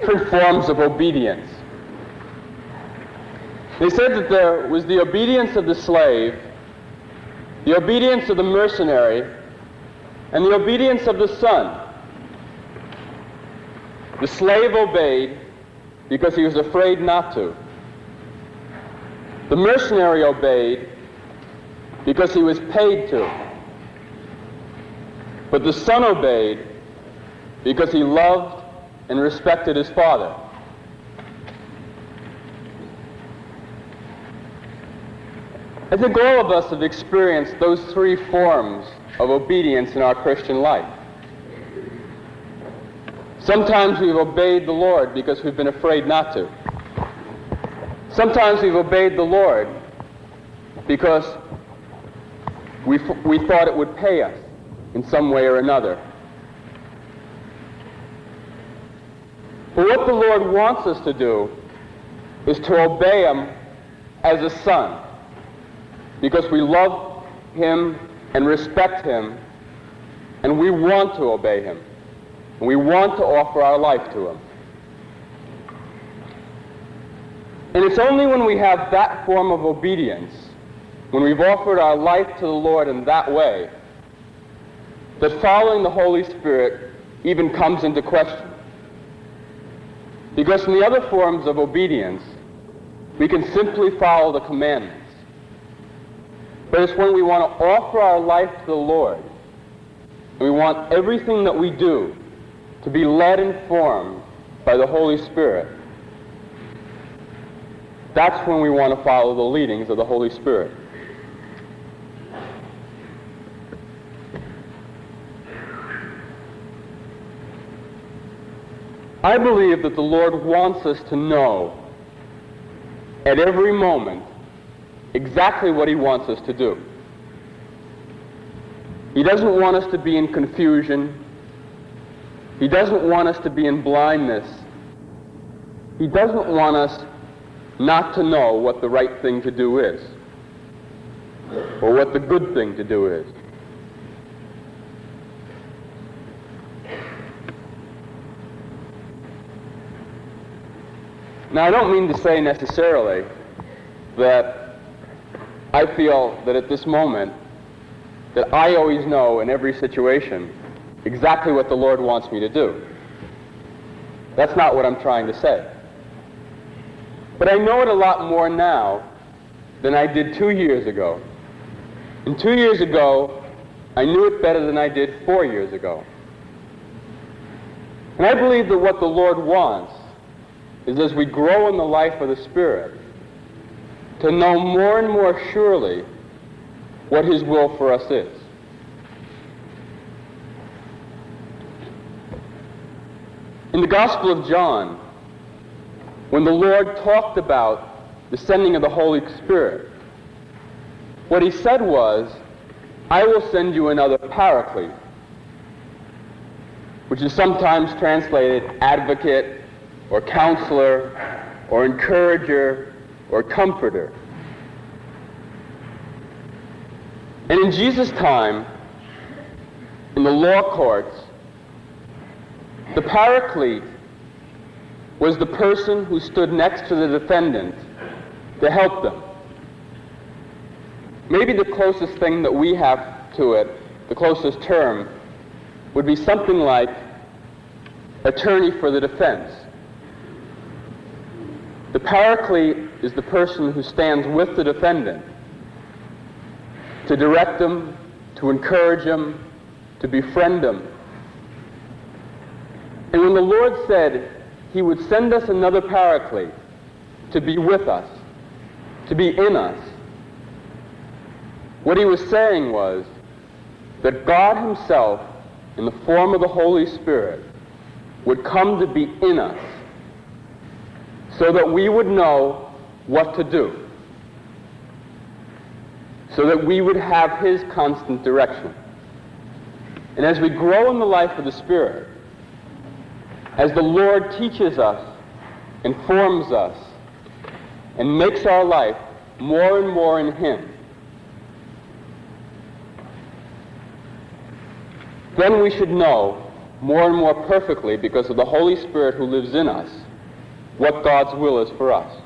different forms of obedience. They said that there was the obedience of the slave, the obedience of the mercenary, and the obedience of the son. The slave obeyed because he was afraid not to. The mercenary obeyed because he was paid to. But the son obeyed because he loved and respected his father. I think all of us have experienced those three forms of obedience in our Christian life. Sometimes we've obeyed the Lord because we've been afraid not to. Sometimes we've obeyed the Lord because we thought it would pay us in some way or another. But what the Lord wants us to do is to obey Him as a son, because we love Him and respect Him, and we want to obey Him, and we want to offer our life to Him. And it's only when we have that form of obedience, when we've offered our life to the Lord in that way, that following the Holy Spirit even comes into question. Because in the other forms of obedience, we can simply follow the commandments. But it's when we want to offer our life to the Lord, and we want everything that we do to be led and formed by the Holy Spirit, that's when we want to follow the leadings of the Holy Spirit. I believe that the Lord wants us to know at every moment exactly what He wants us to do. He doesn't want us to be in confusion. He doesn't want us to be in blindness. He doesn't want us not to know what the right thing to do is, or what the good thing to do is. Now, I don't mean to say necessarily that I feel that at this moment that I always know in every situation exactly what the Lord wants me to do. That's not what I'm trying to say. But I know it a lot more now than I did 2 years ago. And 2 years ago, I knew it better than I did 4 years ago. And I believe that what the Lord wants is, as we grow in the life of the Spirit, to know more and more surely what His will for us is. In the Gospel of John, when the Lord talked about the sending of the Holy Spirit, what He said was, "I will send you another Paraclete," which is sometimes translated advocate, or counselor, or encourager, or comforter. And in Jesus' time, in the law courts, the Paraclete was the person who stood next to the defendant to help them. Maybe the closest thing that we have to it, the closest term, would be something like attorney for the defense. The Paraclete is the person who stands with the defendant to direct him, to encourage him, to befriend him. And when the Lord said He would send us another Paraclete to be with us, to be in us, what He was saying was that God Himself, in the form of the Holy Spirit, would come to be in us, so that we would know what to do, so that we would have His constant direction. And as we grow in the life of the Spirit, as the Lord teaches us, informs us, and makes our life more and more in Him, then we should know more and more perfectly, because of the Holy Spirit who lives in us, what God's will is for us.